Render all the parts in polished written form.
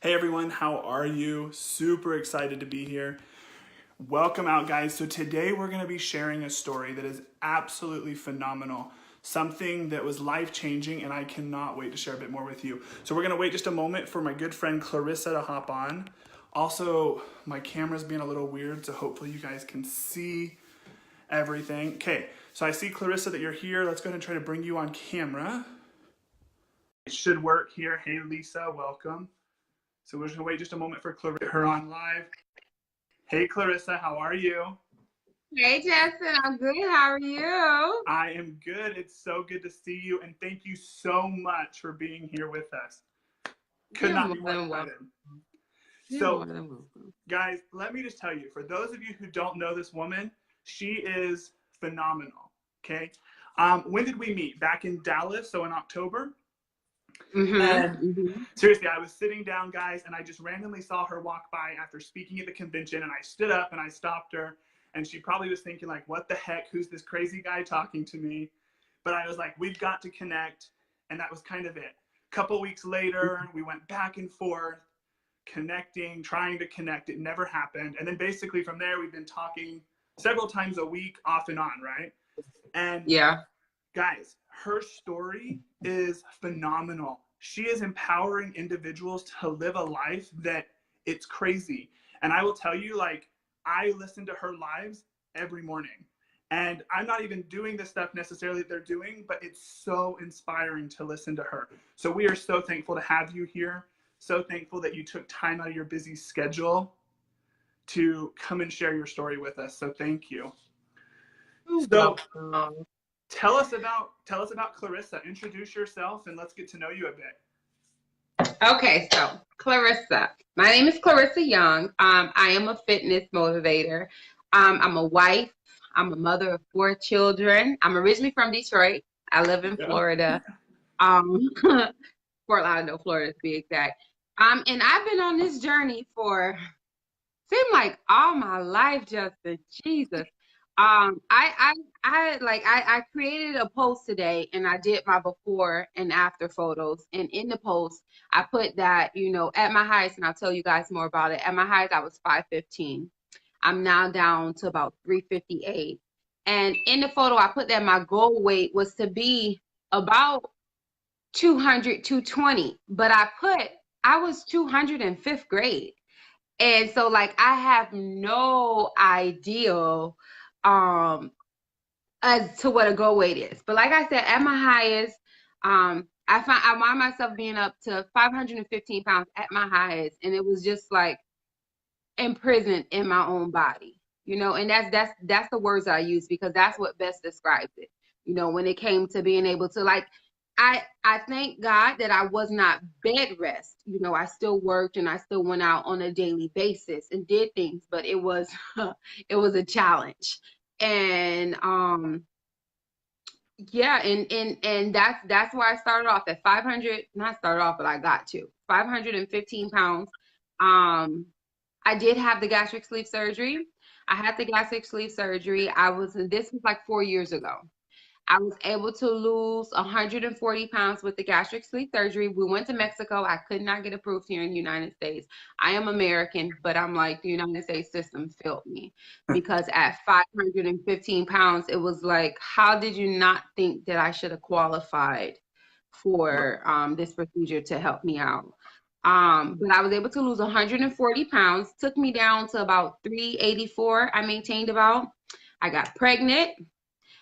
Hey everyone, how are you? Super excited to be here. Welcome out, guys. So today we're going to be sharing a story that is absolutely phenomenal. Something that was life-changing, and I cannot wait to share a bit more with you. So we're going to wait just a moment for my good friend Clarissa to hop on. Also, my camera's being a little weird, so hopefully you guys can see everything. Okay, so I see, Clarissa, that you're here. Let's go ahead and try to bring you on camera. It should work here. Hey, Lisa, welcome. So we're just gonna wait just a moment for Clarissa to get her on live. Hey, Clarissa, how are you? Hey, Justin, I'm good. How are you? I am good. It's so good to see you, and thank you so much for being here with us. Could You're not more be more than excited. welcome. You're more So, than welcome. guys, let me just tell you, for those of you who don't know this woman, she is phenomenal. Okay. When did we meet? Back in Dallas, so in October. And seriously, I was sitting down, guys, and I just randomly saw her walk by after speaking at the convention, and I stood up and I stopped her, and she probably was thinking, like, what the heck, who's this crazy guy talking to me? But I was like, we've got to connect, and that was kind of it. A couple weeks later, we went back and forth, connecting, trying to connect. It never happened. And then basically from there, we've been talking several times a week, off and on, right? And Yeah. guys, her story is phenomenal. She is empowering individuals to live a life that it's crazy. And I will tell you, like, I listen to her lives every morning. And I'm not even doing the stuff necessarily that they're doing, but it's so inspiring to listen to her. So we are so thankful to have you here. So thankful that you took time out of your busy schedule to come and share your story with us. So thank you. You're So welcome. tell us about Clarissa. Introduce yourself and let's get to know you a bit. Okay, so Clarissa. My name is Clarissa Young. I am a fitness motivator. I'm a wife. I'm a mother of 4 children. I'm originally from Detroit. I live in Yeah. Florida. Fort Lauderdale, Florida to be exact. And I've been on this journey for seemed like all my life, Justin. Jesus. I created a post today and I did my before and after photos. And in the post, I put that, at my highest, and I'll tell you guys more about it. At my highest, I was 515. I'm now down to about 358. And in the photo, I put that my goal weight was to be about 200, 220. But I was 200 in fifth grade. And so like I have no idea um as to what a go weight is. But like I said, at my highest, I find myself being up to 515 pounds at my highest, and it was just like imprisoned in my own body. And that's the words I use because that's what best describes it. When it came to being able to like I thank God that I was not bed rest. I still worked and I still went out on a daily basis and did things, but it was it was a challenge. And yeah, and that's why I started off at 500, not started off, but I got to 515 pounds. I did have the gastric sleeve surgery. I had the gastric sleeve surgery. This was like 4 years ago. I was able to lose 140 pounds with the gastric sleeve surgery. We went to Mexico. I could not get approved here in the United States. I am American, but I'm like, the United States system failed me because at 515 pounds, it was like, how did you not think that I should have qualified for this procedure to help me out? But I was able to lose 140 pounds, took me down to about 384. I maintained about. I got pregnant,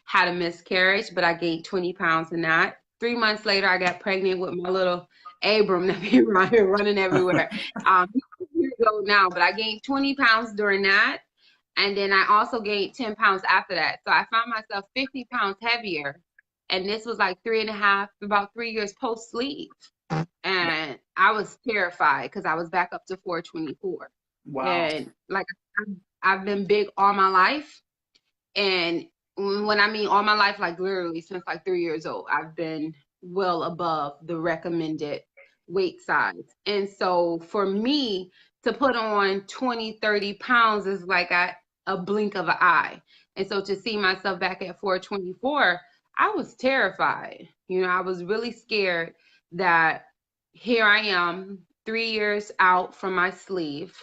had a miscarriage, but I gained 20 pounds in that. 3 months later, I got pregnant with my little Abram that be around here running everywhere. He's years old now, but I gained 20 pounds during that. And then I also gained 10 pounds after that. So I found myself 50 pounds heavier. And this was like about 3 years post sleeve. And I was terrified because I was back up to 424. Wow. And like I've been big all my life. And when I mean all my life, like literally since like 3 years old, I've been well above the recommended weight size. And so for me to put on 20, 30 pounds is like a blink of an eye. And so to see myself back at 424, I was terrified. I was really scared that here I am 3 years out from my sleeve,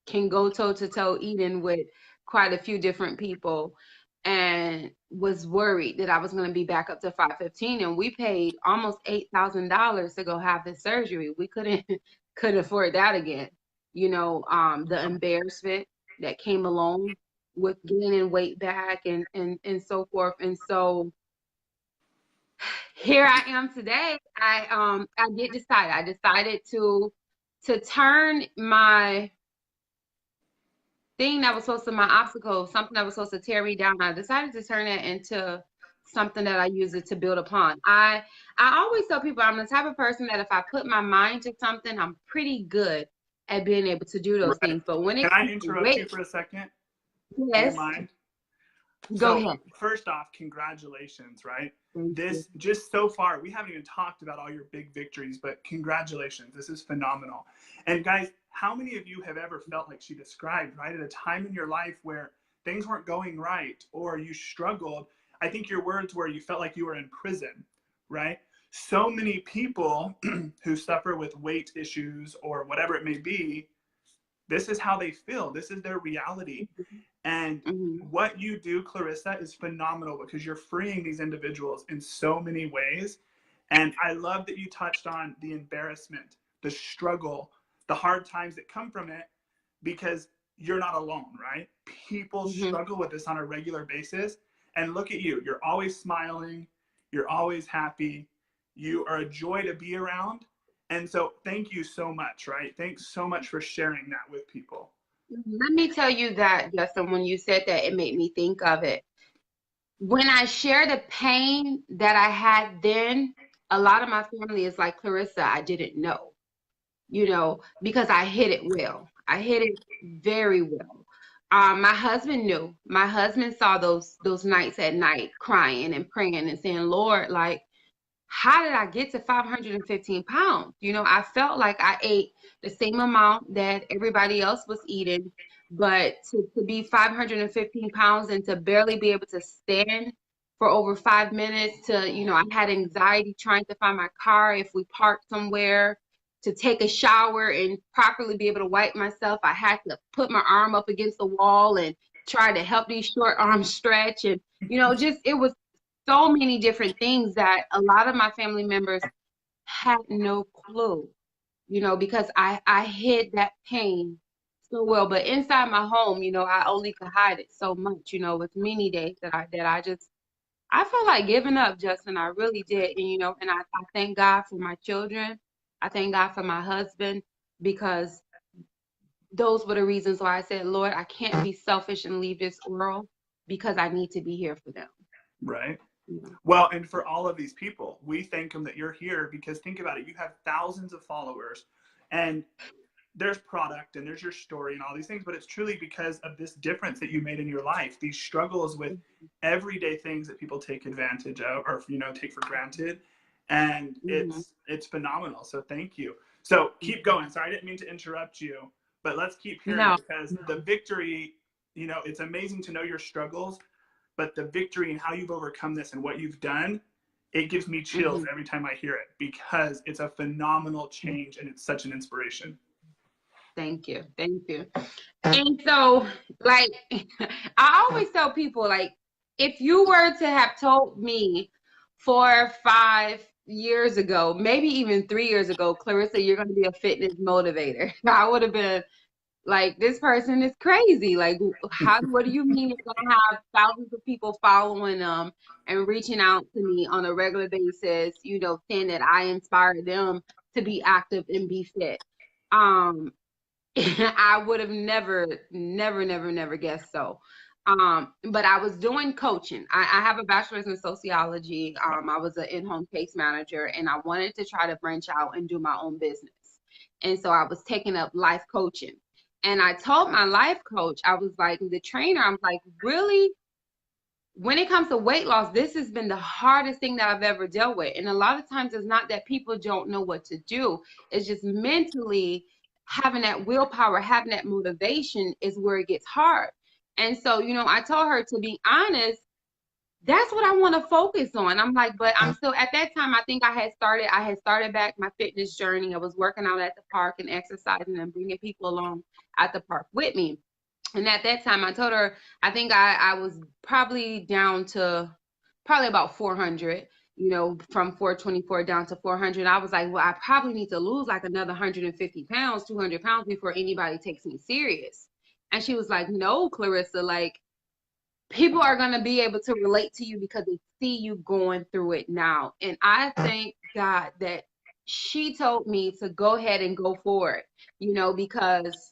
can go toe to toe eating with quite a few different people, and was worried that I was going to be back up to 515. And we paid almost $8,000 to go have this surgery. We couldn't afford that again. You know, the embarrassment that came along with gaining weight back, and so forth. And so here I am today. I did decide. I decided to turn my thing that was supposed to, my obstacle, something that was supposed to tear me down. I decided to turn it into something that I use it to build upon. I always tell people I'm the type of person that if I put my mind to something, I'm pretty good at being able to do those things. But when it Can I comes to interrupt weight, you for a second? yes, Do you mind? go ahead. First off, congratulations, right? Thank This you. just so far, we haven't even talked about all your big victories, but congratulations. This is phenomenal. And guys, how many of you have ever felt like she described, right? At a time in your life where things weren't going right or you struggled. I think your words were you felt like you were in prison, right? So many people who suffer with weight issues or whatever it may be, this is how they feel. This is their reality. And what you do, Clarissa, is phenomenal because you're freeing these individuals in so many ways. And I love that you touched on the embarrassment, the struggle, the hard times that come from it, because you're not alone, right? People struggle with this on a regular basis. And look at you. You're always smiling. You're always happy. You are a joy to be around. And so thank you so much, right? Thanks so much for sharing that with people. Let me tell you that, Justin, when you said that, it made me think of it. When I share the pain that I had then, a lot of my family is like, Clarissa, I didn't know, you know, because I hid it well. I hid it very well. My husband knew. My husband saw those nights at night crying and praying and saying, Lord, like, how did I get to 515 pounds? You know, I felt like I ate the same amount that everybody else was eating, but to be 515 pounds and to barely be able to stand for over 5 minutes, to, you know, I had anxiety trying to find my car if we parked somewhere, to take a shower and properly be able to wipe myself. I had to put my arm up against the wall and try to help these short arms stretch. And, you know, just, it was so many different things that a lot of my family members had no clue, you know, because I hid that pain so well. But inside my home, you know, I only could hide it so much. You know, with many days that I just, I felt like giving up, Justin. I really did. And, you know, and I thank God for my children. I thank God for my husband, because those were the reasons why I said, Lord, I can't be selfish and leave this world, because I need to be here for them. Right. Well, and for all of these people, we thank them that you're here, because think about it. You have thousands of followers, and there's product and there's your story and all these things, but it's truly because of this difference that you made in your life, these struggles with everyday things that people take advantage of, or, you know, take for granted. And it's phenomenal. So thank you. So keep going. Sorry, I didn't mean to interrupt you, but let's keep hearing it, because the victory, you know, it's amazing to know your struggles, but the victory and how you've overcome this and what you've done, it gives me chills every time I hear it, because it's a phenomenal change and it's such an inspiration. Thank you. Thank you. And so, like, I always tell people, like, if you were to have told me 4 or 5 years ago, maybe even 3 years ago, Clarissa, you're going to be a fitness motivator, I would have been like, this person is crazy. Like, what do you mean you're going to have thousands of people following them and reaching out to me on a regular basis, you know, saying that I inspired them to be active and be fit? I would have never guessed so. But I was doing coaching. I have a bachelor's in sociology. I was an in-home case manager, and I wanted to try to branch out and do my own business. And so I was taking up life coaching. And I told my life coach, I was like, the trainer, I'm like, really? When it comes to weight loss, this has been the hardest thing that I've ever dealt with. And a lot of times it's not that people don't know what to do. It's just mentally having that willpower, having that motivation is where it gets hard. And so, you know, I told her, to be honest, that's what I want to focus on. I'm like, but I'm still at that time. I think I had started back my fitness journey. I was working out at the park and exercising and bringing people along at the park with me. And at that time, I told her, I think I was probably down to probably about 400, you know, from 424 down to 400. I was like, well, I probably need to lose like another 150 pounds, 200 pounds before anybody takes me serious. And she was like, no, Clarissa, like, people are going to be able to relate to you because they see you going through it now. And I thank God that she told me to go ahead and go for it, you know, because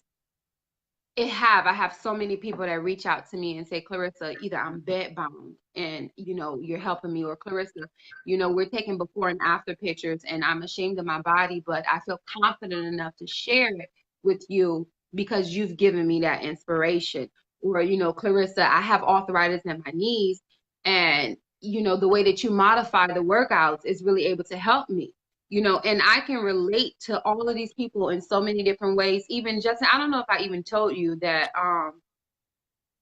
I have so many people that reach out to me and say, Clarissa, either I'm bed bound and, you know, you're helping me, or Clarissa, you know, we're taking before and after pictures and I'm ashamed of my body, but I feel confident enough to share it with you because you've given me that inspiration. Or, you know, Clarissa, I have arthritis in my knees, and, you know, the way that you modify the workouts is really able to help me. You know, and I can relate to all of these people in so many different ways. Even Justin, I don't know if I even told you that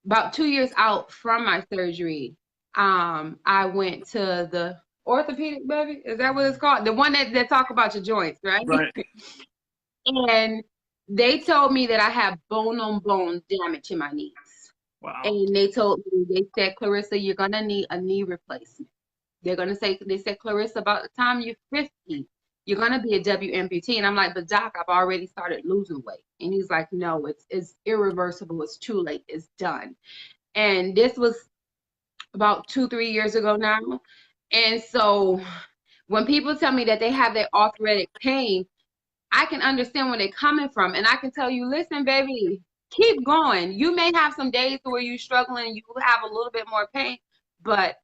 about 2 years out from my surgery, I went to the orthopedic, baby. Is that what it's called? The one that talk about your joints, right? Right. And they told me that I have bone on bone damage in my knees. Wow. And they said, Clarissa, you're gonna need a knee replacement. They said, Clarissa, about the time you're 50, you're going to be a W amputee. And I'm like, but doc, I've already started losing weight. And he's like, no, it's irreversible. It's too late. It's done. And this was about 2-3 years ago now. And so when people tell me that they have that arthritic pain, I can understand where they're coming from. And I can tell you, listen, baby, keep going. You may have some days where you're struggling, you have a little bit more pain, but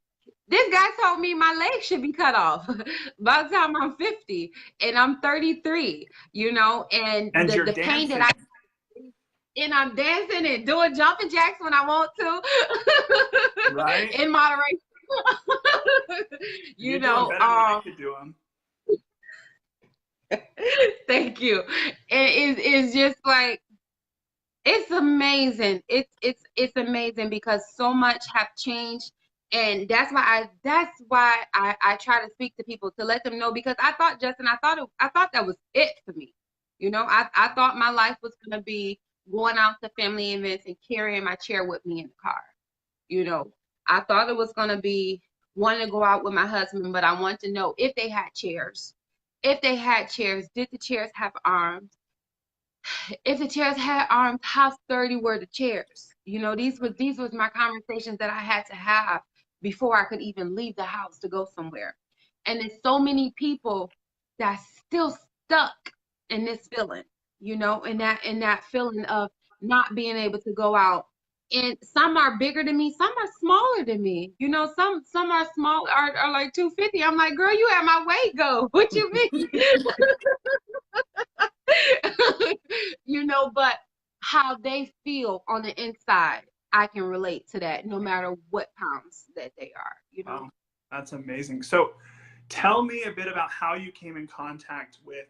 this guy told me my legs should be cut off by the time I'm 50 and I'm 33, you know, and the pain that and I'm dancing and doing jumping jacks when I want to. Right. In moderation. You're doing better than I could do them. Thank you. It's just like, it's amazing. It's amazing because so much have changed. And that's why I try to speak to people to let them know, because I thought, Justin, I thought that was it for me. You know, I thought my life was gonna be going out to family events and carrying my chair with me in the car. You know, I thought it was gonna be wanting to go out with my husband, but I wanted to know if they had chairs. If they had chairs, did the chairs have arms? If the chairs had arms, how sturdy were the chairs? You know, these was my conversations that I had to have before I could even leave the house to go somewhere. And there's so many people that's still stuck in this feeling, you know, in that feeling of not being able to go out. And some are bigger than me, some are smaller than me. You know, some are small, are like 250. I'm like, girl, you had my weight go. What you mean? You know, but how they feel on the inside, I can relate to that no matter what pounds that they are, you know. Wow, that's amazing. So tell me a bit about how you came in contact with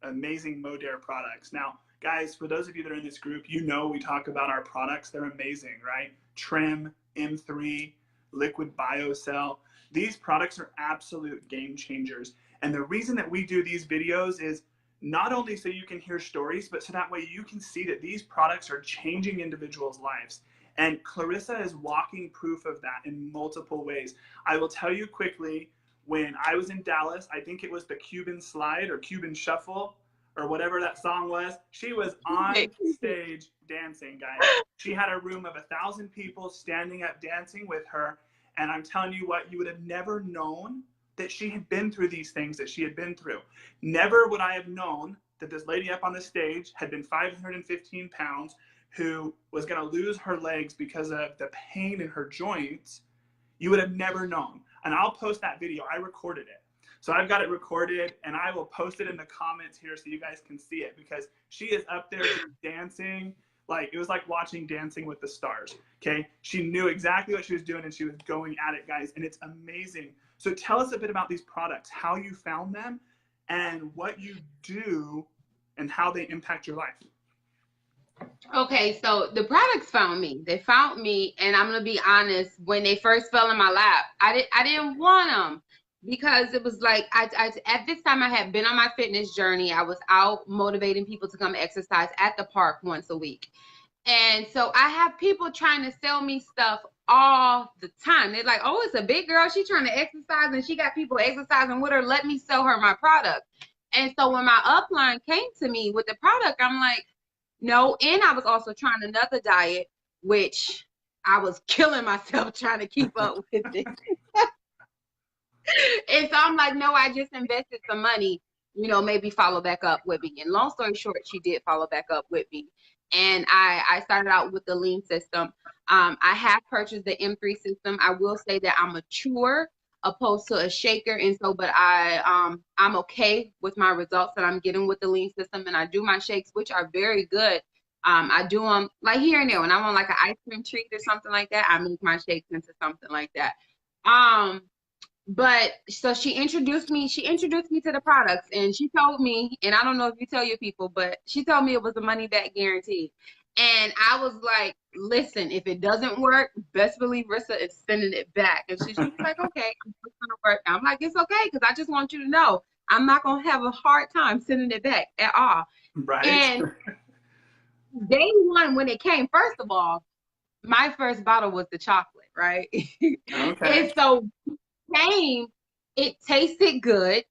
amazing Modere products. Now, guys, for those of you that are in this group, you know we talk about our products. They're amazing, right? Trim, M3, Liquid BioCell. These products are absolute game changers. And the reason that we do these videos is not only so you can hear stories, but so that way you can see that these products are changing individuals' lives. And Clarissa is walking proof of that in multiple ways. I will tell you quickly, when I was in Dallas, I think it was the Cuban Slide or Cuban Shuffle or whatever that song was. She was on stage dancing, guys. She had a room of 1,000 people standing up dancing with her. And I'm telling you what, you would have never known that she had been through these things that she had been through. Never would I have known that this lady up on the stage had been 515 pounds, who was gonna lose her legs because of the pain in her joints. You would have never known. And I'll post that video, I recorded it. So I've got it recorded and I will post it in the comments here so you guys can see it, because she is up there dancing. Like, it was like watching Dancing with the Stars, okay? She knew exactly what she was doing and she was going at it, guys, and it's amazing. So tell us a bit about these products, how you found them, and what you do and how they impact your life. Okay, so the products found me. They found me, and I'm gonna be honest. When they first fell in my lap, I didn't want them because it was like I at this time I had been on my fitness journey. I was out motivating people to come exercise at the park once a week, and so I have people trying to sell me stuff all the time. They're like, "Oh, it's a big girl. She's trying to exercise, and she got people exercising with her. Let me sell her my product." And so when my upline came to me with the product, I'm like, no, and I was also trying another diet, which I was killing myself trying to keep up with it. And so I'm like, no, I just invested some money, maybe follow back up with me. And long story short, she did follow back up with me. And I started out with the lean system. I have purchased the M3 system. I will say that I'm mature opposed to a shaker. And so, but I'm okay with my results that I'm getting with the lean system. And I do my shakes, which are very good. I do them like here and there. When I want like an ice cream treat or something like that, I make my shakes into something like that. But so she introduced me to the products, and she told me, and I don't know if you tell your people, but she told me it was a money back guarantee. And I was like, listen, if it doesn't work, best believe Rissa is sending it back. And she was like, okay, it's gonna work. I'm like, it's okay, because I just want you to know I'm not gonna have a hard time sending it back at all. Right. And day one, when it came, first of all, my first bottle was the chocolate, right? Okay. And so came, it tasted good.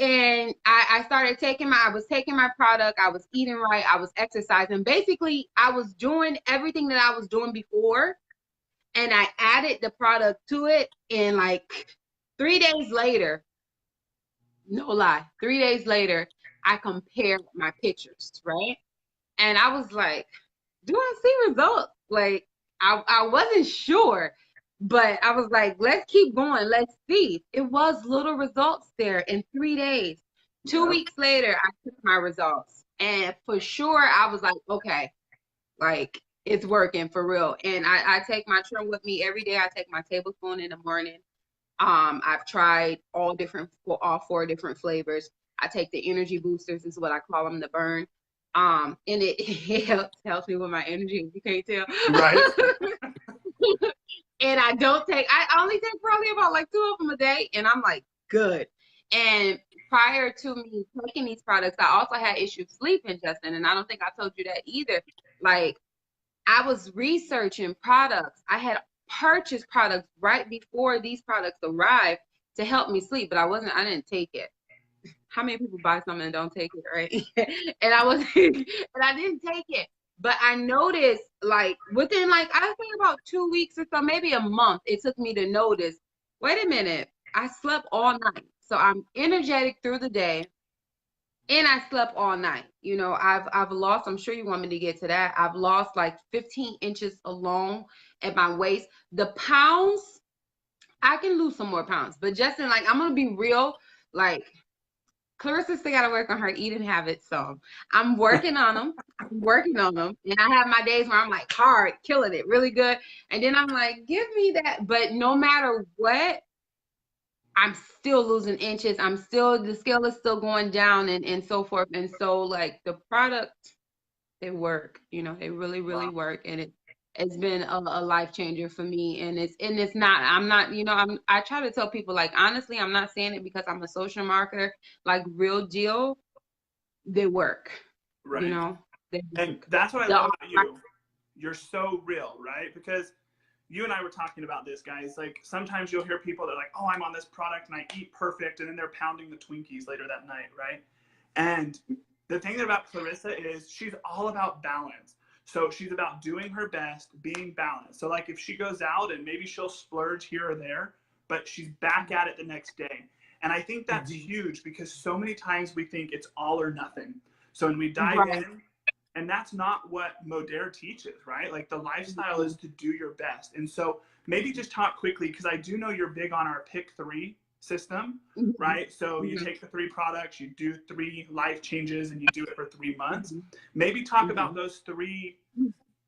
And I started I was taking my product, I was eating right, I was exercising. Basically, I was doing everything that I was doing before, and I added the product to it. And like 3 days later, no lie, 3 days later, I compared my pictures, right? And I was like, do I see results? Like, I wasn't sure, but I was like, let's keep going. Let's see. It was little results there in 3 days. 2 weeks later, I took my results. And for sure, I was like, okay, like it's working for real. And I take my trim with me every day. I take my tablespoon in the morning. I've tried all four different flavors. I take the energy boosters, is what I call them, the burn. And it helps me with my energy, if you can't tell. Right. And I only take probably about like 2 of them a day, and I'm like, good. And prior to me taking these products, I also had issues sleeping, Justin, and I don't think I told you that either. Like, I was researching products. I had purchased products right before these products arrived to help me sleep, but I didn't take it. How many people buy something and don't take it, right? And I didn't take it. But I noticed, like, within, like, I think about 2 weeks or so, maybe a month, it took me to notice, wait a minute, I slept all night. So I'm energetic through the day, and I slept all night. I've lost, I'm sure you want me to get to that. I've lost like 15 inches alone at my waist. The pounds, I can lose some more pounds. But Justin, like, I'm going to be real, like, Clarissa still got to work on her eating habits. So I'm working on them. And I have my days where I'm like hard, killing it really good. And then I'm like, give me that. But no matter what, I'm still losing inches. The scale is still going down and so forth. And so like the product, they work, they really, really work. And it's been a life changer for me. And it's not, I'm not, I try to tell people, like, honestly, I'm not saying it because I'm a social marketer, like real deal, they work, Right. And that's what I love about you. You're so real, right? Because you and I were talking about this, guys. Like, sometimes you'll hear people that are like, oh, I'm on this product and I eat perfect. And then they're pounding the Twinkies later that night, right? And the thing about Clarissa is she's all about balance. So she's about doing her best, being balanced. So like if she goes out and maybe she'll splurge here or there, but she's back at it the next day. And I think that's huge because so many times we think it's all or nothing. So when we dive in, and that's not what Modere teaches, right? Like the lifestyle is to do your best. And so maybe just talk quickly, because I do know you're big on our pick 3 system, right? So you take the 3 products, you do 3 life changes, and you do it for 3 months. Maybe talk about those 3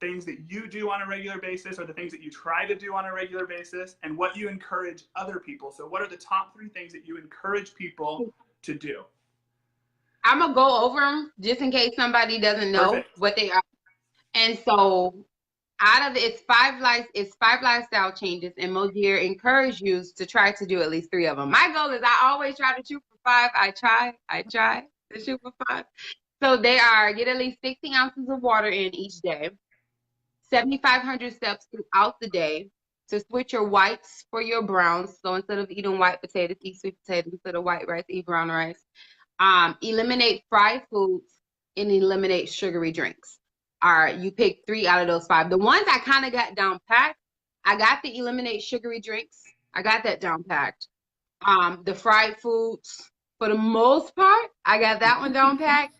things that you do on a regular basis, or the things that you try to do on a regular basis, and what you encourage other people. So what are the top 3 things that you encourage people to do? I'm going to go over them just in case somebody doesn't know what they are. And so out of it's five lifestyle changes, and Modier encourage you to try to do at least 3 of them. My goal is I always try to shoot for 5. I try to shoot for 5. So they are get at least 60 ounces of water in each day, 7,500 steps throughout the day, to switch your whites for your browns. So instead of eating white potatoes, eat sweet potatoes. Instead of white rice, eat brown rice. Eliminate fried foods and eliminate sugary drinks. All right, you pick 3 out of those 5. The ones I kind of got down packed, I got the eliminate sugary drinks. I got that down packed. The fried foods, for the most part, I got that one down packed.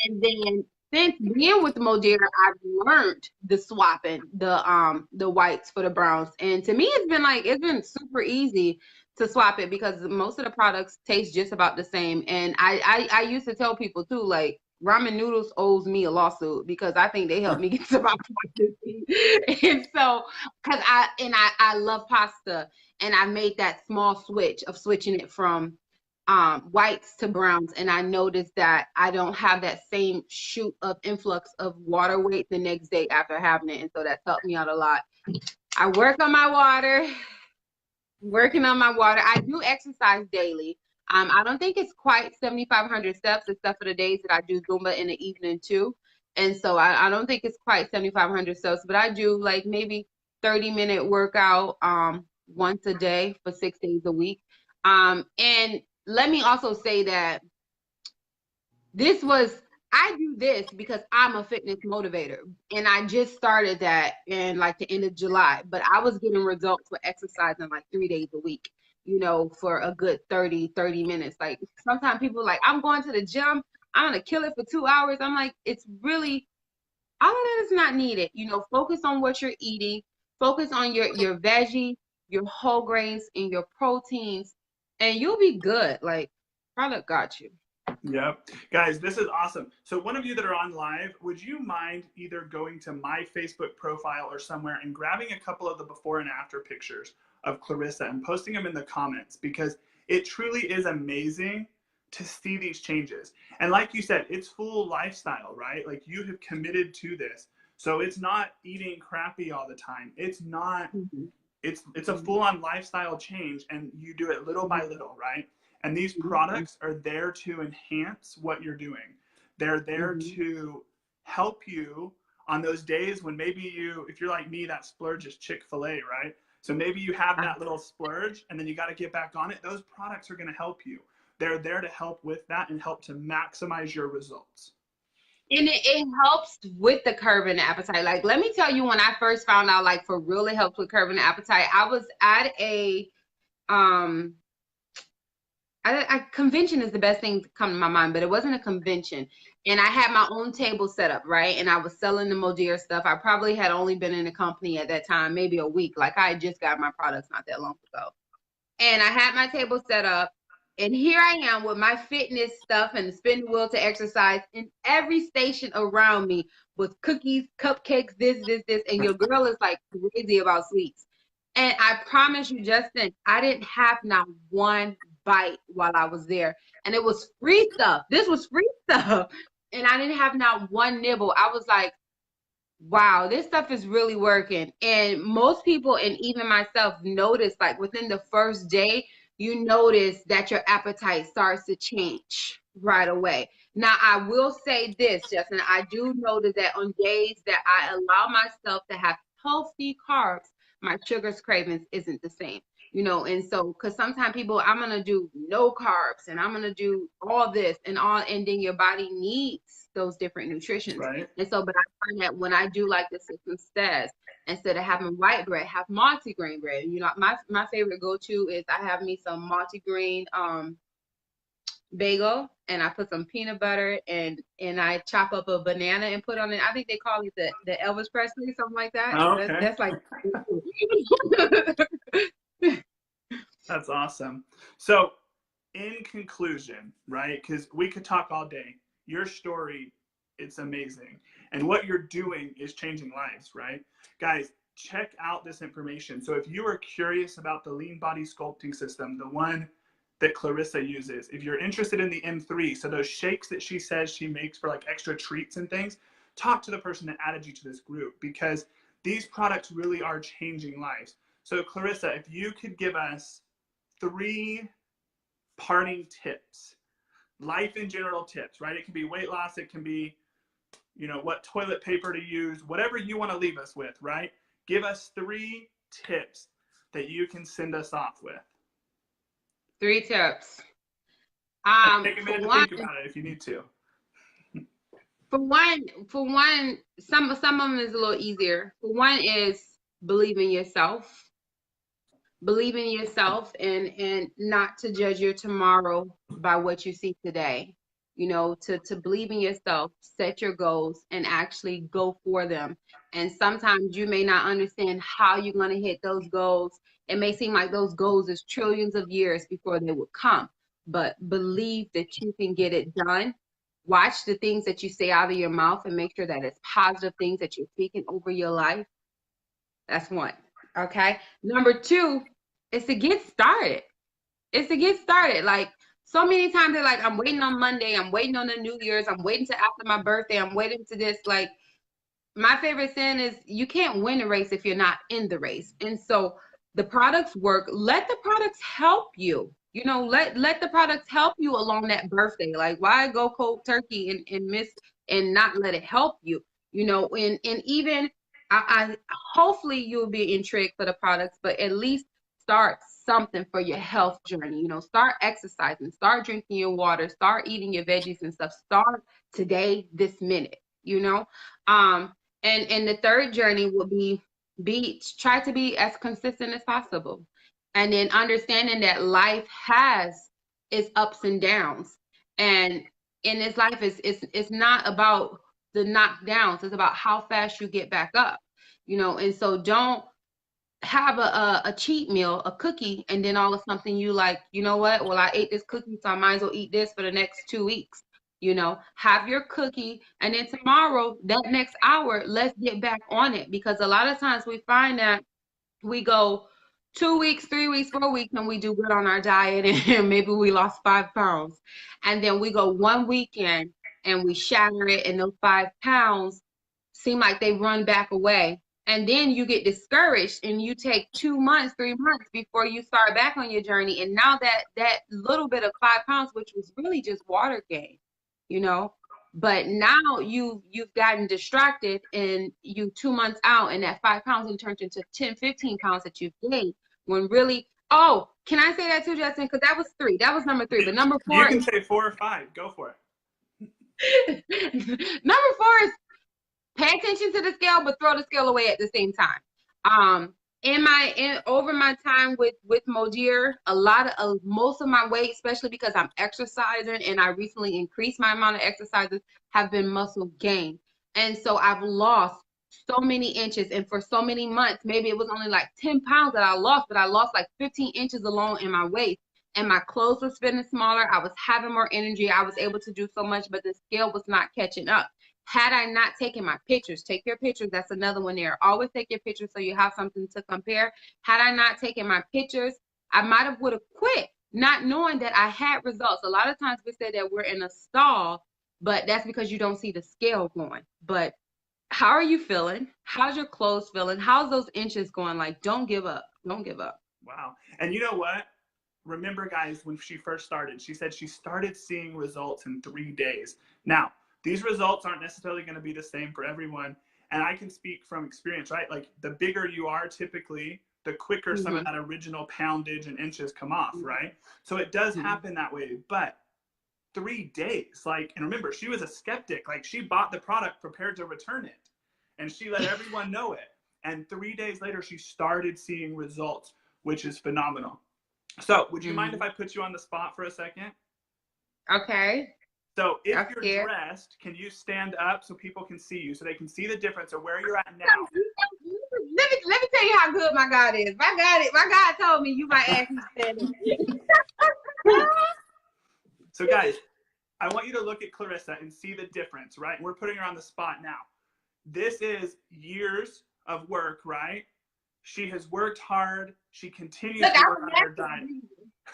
And then since being with Modera, I've learned the swapping, the whites for the browns. And to me, it's been super easy to swap it because most of the products taste just about the same. And I used to tell people too, like, ramen noodles owes me a lawsuit because I think they helped me get to my pasta. And so, because I love pasta, and I made that small switch of switching it from whites to browns, and I noticed that I don't have that same shoot of influx of water weight the next day after having it, and so that's helped me out a lot. I work on my water, working on my water. I do exercise daily. I don't think it's quite 7,500 steps, except for the days that I do Zumba in the evening too, and so I don't think it's quite 7,500 steps, but I do like maybe 30-minute workout once a day for 6 days a week. And let me also say that I do this because I'm a fitness motivator, and I just started that in like the end of July, but I was getting results with exercising like 3 days a week, for a good 30 minutes. Like sometimes people are like, I'm going to the gym, I'm going to kill it for 2 hours. I'm like, it's really, all of that is not needed. Focus on what you're eating, focus on your veggies, your whole grains, and your proteins, and you'll be good. Like, product got you. Yep. Guys, this is awesome. So one of you that are on live, would you mind either going to my Facebook profile or somewhere and grabbing a couple of the before and after pictures of Clarissa and posting them in the comments, because it truly is amazing to see these changes. And like you said, it's full lifestyle, right? Like you have committed to this. So it's not eating crappy all the time. It's not, it's a full-on lifestyle change, and you do it little by little, right? And these products are there to enhance what you're doing. They're there to help you on those days when maybe if you're like me, that splurge is Chick-fil-A, right? So maybe you have that little splurge and then you got to get back on it. Those products are going to help you. They're there to help with that and help to maximize your results. And it helps with the curbing appetite. Like, let me tell you, when I first found out, like, for real, it helps with curbing appetite. I was at a convention is the best thing to come to my mind, but it wasn't a convention. And I had my own table set up, right? And I was selling the Modera stuff. I probably had only been in the company at that time, maybe a week. Like, I had just got my products not that long ago. And I had my table set up. And here I am with my fitness stuff and the spin wheel to exercise, in every station around me with cookies, cupcakes, this. And your girl is like crazy about sweets. And I promise you, Justin, I didn't have not one bite while I was there. And it was free stuff. This was free stuff. And I didn't have not one nibble. I was like, wow, this stuff is really working. And most people, and even myself, notice, like, within the first day, you notice that your appetite starts to change right away. Now, I will say this, Justin, I do notice that on days that I allow myself to have healthy carbs, my sugar cravings isn't the same. And so, because sometimes people, I'm going to do no carbs and I'm going to do all this and then your body needs those different nutritions. Right. And so, but I find that when I do like the system says, instead of having white bread, have multigrain bread. My favorite go-to is I have me some multigrain bagel, and I put some peanut butter and I chop up a banana and put on it. I think they call it the Elvis Presley, something like that. Oh, okay. That's like That's awesome. So in conclusion, right, because we could talk all day, your story, it's amazing. And what you're doing is changing lives, right? Guys, check out this information. So if you are curious about the lean body sculpting system, the one that Clarissa uses, if you're interested in the M3, so those shakes that she says she makes for like extra treats and things, talk to the person that added you to this group, because these products really are changing lives. So Clarissa, if you could give us 3 parting tips, life in general tips, right? It can be weight loss, it can be, you know, what toilet paper to use, whatever you want to leave us with, right? Give us 3 tips that you can send us off with. 3 tips. Take a minute to think about it if you need to. For one, some of them is a little easier. For one is believe in yourself. Believe in yourself and not to judge your tomorrow by what you see today. You know, to believe in yourself, set your goals and actually go for them. And sometimes you may not understand how you're going to hit those goals. It may seem like those goals is trillions of years before they would come, but believe that you can get it done. Watch the things that you say out of your mouth and make sure that it's positive things that you're speaking over your life. That's 1. Okay. Number 2 is to get started. It's to get started. Like, so many times they're like, I'm waiting on Monday, I'm waiting on the New Year's, I'm waiting to after my birthday, I'm waiting to this. Like, my favorite saying is you can't win a race if you're not in the race. And so the products work. Let the products help you. You know, let the products help you along that birthday. Like, why go cold turkey and miss and not let it help you? You know, and even I hopefully you'll be intrigued for the products, but at least start something for your health journey. You know, start exercising, start drinking your water, start eating your veggies and stuff. Start today, this minute, you know. And the third journey will be try to be as consistent as possible. And then understanding that life has its ups and downs. And in this life it's not about the knockdowns, it's about how fast you get back up. You know, and so don't have a cheat meal, a cookie, and then all of something you like, you know what? Well, I ate this cookie, so I might as well eat this for the next 2 weeks. You know, have your cookie, and then tomorrow, that next hour, let's get back on it. Because a lot of times we find that we go 2 weeks, 3 weeks, 4 weeks, and we do good on our diet, and maybe we lost 5 pounds. And then we go 1 weekend and we shatter it, and those 5 pounds seem like they run back away. And then you get discouraged and you take 2 months, 3 months before you start back on your journey. And now that little bit of 5 pounds, which was really just water gain, you know, but now you've gotten distracted and you 2 months out and that 5 pounds and turned into 10, 15 pounds that you've gained when really, oh, can I say that too, Justin? Because that was 3. That was number 3. But number 4. You can say 4 or 5. Go for it. Number 4 is pay attention to the scale, but throw the scale away at the same time. Over my time with Modir, most of my weight, especially because I'm exercising and I recently increased my amount of exercises, have been muscle gain. And so I've lost so many inches, and for so many months, maybe it was only like 10 pounds that I lost, but I lost like 15 inches alone in my waist. And my clothes was fitting smaller. I was having more energy. I was able to do so much, but the scale was not catching up. Had I not taken my pictures, take your pictures. That's another one there. Always take your pictures so you have something to compare. Had I not taken my pictures, I might have would have quit, not knowing that I had results. A lot of times we say that we're in a stall, but that's because you don't see the scale going. But how are you feeling? How's your clothes feeling? How's those inches going? Like, don't give up. Don't give up. Wow. And you know what? Remember, guys, when she first started, she said she started seeing results in 3 days. Now, these results aren't necessarily going to be the same for everyone. And I can speak from experience, right? Like, the bigger you are, typically, the quicker some of that original poundage and inches come off, right? So it does happen that way. But 3 days, like, and remember, she was a skeptic. Like, she bought the product prepared to return it. And she let everyone know it. And 3 days later, she started seeing results, which is phenomenal. So would you mind if I put you on the spot for a second? Okay. So if you're dressed, can you stand up so people can see you, so they can see the difference of where you're at now? Let me tell you how good my God is. My God told me you might ask me standing. So guys, I want you to look at Clarissa and see the difference, right? We're putting her on the spot now. This is years of work, right? She has worked hard. She continues to work on her diet.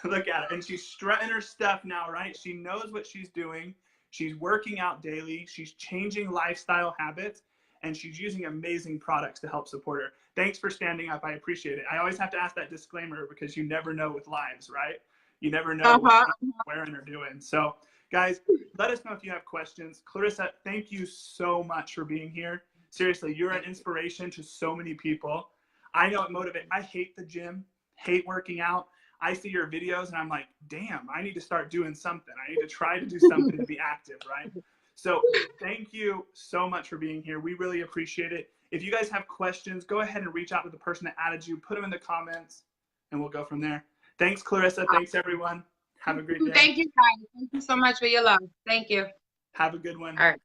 Look at it. And she's strutting her stuff now, right? She knows what she's doing. She's working out daily. She's changing lifestyle habits, and she's using amazing products to help support her. Thanks for standing up. I appreciate it. I always have to ask that disclaimer because you never know with lives, right? You never know what you're wearing or doing. So, guys, let us know if you have questions. Clarissa, thank you so much for being here. Seriously, you're an inspiration to so many people. I know it motivates. I hate the gym, hate working out. I see your videos and I'm like, damn, I need to start doing something. I need to try to do something to be active, right? So thank you so much for being here. We really appreciate it. If you guys have questions, go ahead and reach out to the person that added you, put them in the comments, and we'll go from there. Thanks, Clarissa. Thanks, everyone. Have a great day. Thank you, guys. Thank you so much for your love. Thank you. Have a good one. All right.